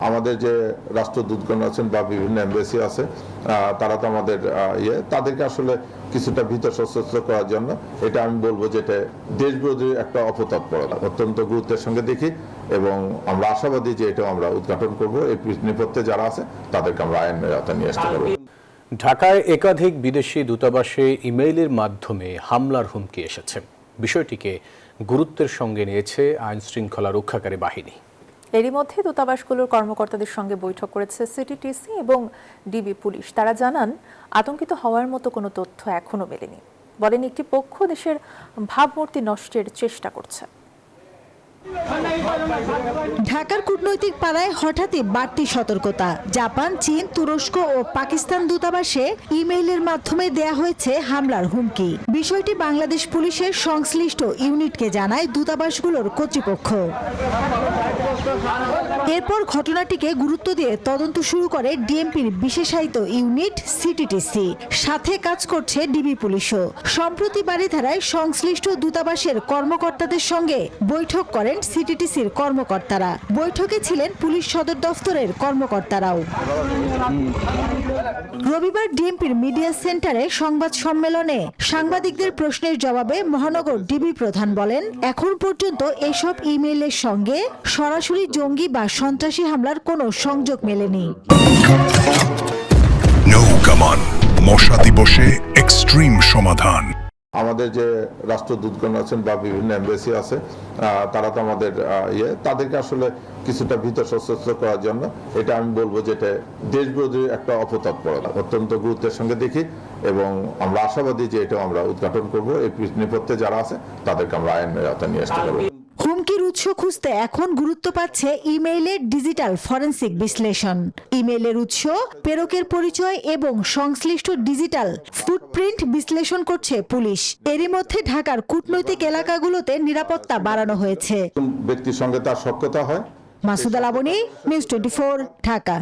আমাদের যে রাষ্ট্রদূতগণ আছেন বা বিভিন্ন এমবাসি আছে তারা তো আমাদের তাদেরকে আসলে কিছুটা ভীত সশস্ত্র করার জন্য এটা আমি বলবো যে এটা দেশবিরোধী একটা অপতৎপরতা অত্যন্ত গুরুত্বের সঙ্গে দেখি এবং আমরা আশাবাদী যে এটা আমরা উদ্ঘাটন করব। এই নেপথ্যে যারা আছে তাদেরকে আমরা আইনের আওতায় নিয়ে আসতে পারবো। ঢাকায় একাধিক বিদেশি দূতাবাসে ইমেইলের মাধ্যমে হামলার হুমকি এসেছে। বিষয়টিকে গুরুত্বের সঙ্গে নিয়েছে আইন শৃঙ্খলা রক্ষাকারী বাহিনী। এরই মধ্যে দূতাবাসগুলোর কর্মকর্তাদের সঙ্গে বৈঠক করেছে সিটিটিসি এবং ডিবি পুলিশ। তারা জানান, আতঙ্কিত হওয়ার মতো কোনো তথ্য এখনো মেলেনি। বলেন, একটি পক্ষ দেশের ভাবমূর্তি নষ্টের চেষ্টা করছে। ঢাকার কূটনৈতিক পাড়ায় হঠাৎই বাড়তি সতর্কতা। জাপান, চীন, তুরস্ক ও পাকিস্তান দূতাবাসে ইমেইলের মাধ্যমে দেয়া হয়েছে হামলার হুমকি। বিষয়টি বাংলাদেশ পুলিশের সংশ্লিষ্ট ইউনিটকে জানায় দূতাবাসগুলোর কর্তৃপক্ষ। এরপর ঘটনাটিকে গুরুত্ব দিয়ে তদন্ত শুরু করে ডিএমপির বিশেষায়িত ইউনিট সিটিটিসি। সাথে কাজ করছে ডিবি পুলিশও। সম্প্রতি বারিধারায় সংশ্লিষ্ট দূতাবাসের কর্মকর্তাদের সঙ্গে বৈঠক করেন সিটিটিসির কর্মকর্তারা। বৈঠকে ছিলেন পুলিশ সদর দফতরের কর্মকর্তারাও। রবিবার ডিএমপির মিডিয়া সেন্টারে সংবাদ সম্মেলনে সাংবাদিকদের প্রশ্নের জবাবে মহানগর ডিবি প্রধান বলেন, এখন পর্যন্ত এসব ইমেইলের সঙ্গে সরাসরি জঙ্গি বা সন্ত্রাসী হামলার কোনো সংযোগ মেলেনি। নৌকামান মশা দিবসে এক্সট্রিম সমাধান। আমাদের যে রাষ্ট্রদূতগণ আছেন বা বিভিন্ন এমবাসি আছে তারা তো আমাদের তাদেরকে আসলে কিছুটা ভীত সশস্ত্র করার জন্য এটা আমি বলবো যে এটা দেশবিরোধী একটা অপতৎপরতা অত্যন্ত গুরুত্বের সঙ্গে দেখি এবং আমরা আশাবাদী যে এটা আমরা উদ্ঘাটন করব। এই নেপথ্যে যারা আছে তাদেরকে আমরা আইনের আওতায় নিয়ে আসতে পারবো। হুমকির উৎস খুঁজতে এখন গুরুত্ব পাচ্ছে ইমেইলের ডিজিটাল ফরেনসিক বিশ্লেষণ। ইমেইলের উৎস, প্রেরকের পরিচয় এবং সংশ্লিষ্ট ডিজিটাল ফুটপ্রিন্ট বিশ্লেষণ করছে পুলিশ। এরই মধ্যে ঢাকার কূটনৈতিক এলাকাগুলোতে নিরাপত্তা বাড়ানো হয়েছে। ব্যক্তির সঙ্গে তার সখ্যতা হয়। মাসুদা লাবনী, নিউজ 24, ঢাকা।